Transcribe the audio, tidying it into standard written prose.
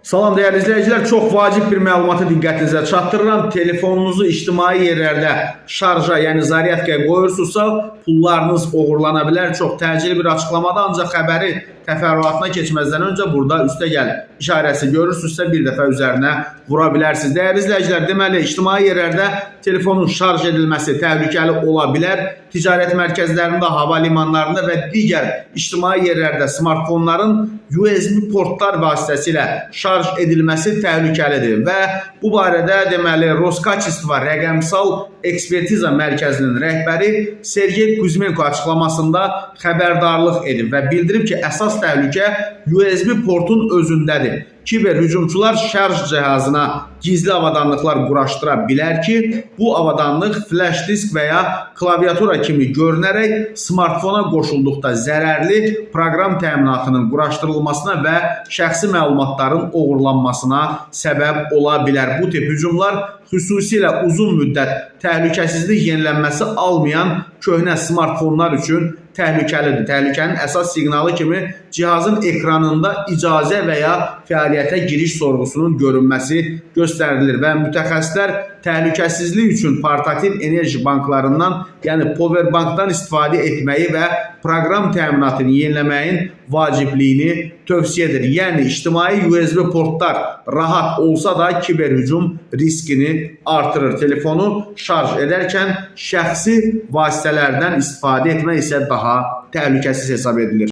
Salam değerli izleyiciler, çok vacib bir məlumatı diqqətinizə çatdırıram. Telefonunuzu ictimai yerlərdə şarja, yəni zaryadkaya qoyursunuzsa, pullarınız uğurlana bilər. Çox təcili bir açıqlamada, ancaq xəbəri təfərrüatına keçməzdən öncə burada üstə gəl işarəsi görürsünüzsə bir dəfə üzərinə vura bilərsiniz. Değerli izleyiciler, deməli ictimai yerlərdə telefonun şarj edilməsi təhlükəli ola bilər. Ticarət mərkəzlərində, hava limanlarında və digər ictimai yerlərdə smartfonların USB portlar vasitəsilə şarj edilməsi təhlükəlidir və bu barədə deməli Roskachество rəqəmsal ekspertiza mərkəzinin rəhbəri Sergey Kuzmenko açıqlamasında xəbərdarlıq edib və bildirib ki, əsas təhlükə USB portun özündədir. Kiber hücumçular şarj cihazına gizli avadanlıqlar quraşdıra bilər ki, bu avadanlıq flash disk və ya klaviatura kimi görünərək smartfona qoşulduqda zərərli proqram təminatının quraşdırılmasına və şəxsi məlumatların uğurlanmasına səbəb ola bilər. Bu tip hücumlar xüsusilə uzun müddət təhlükəsizlik yenilənməsi almayan köhnə smartfonlar üçün təhlükəlidir. Təhlükənin əsas siqnalı kimi cihazın ekranında icazə və ya fəaliyyətə giriş sorğusunun görünməsi göstərilir və mütəxəssislər təhlükəsizlik üçün portativ enerji banklarından, yəni powerbankdan istifadə etməyi və proqram təminatını yeniləməyin vacibliyini tövsiyə edir. Yəni ictimai USB portlar rahat olsa da kiber hücum riskini artırır. Telefonu şarj edərkən şəxsi vasitələrdən istifadə etmək isə daha təhlükəsiz hesab edilir.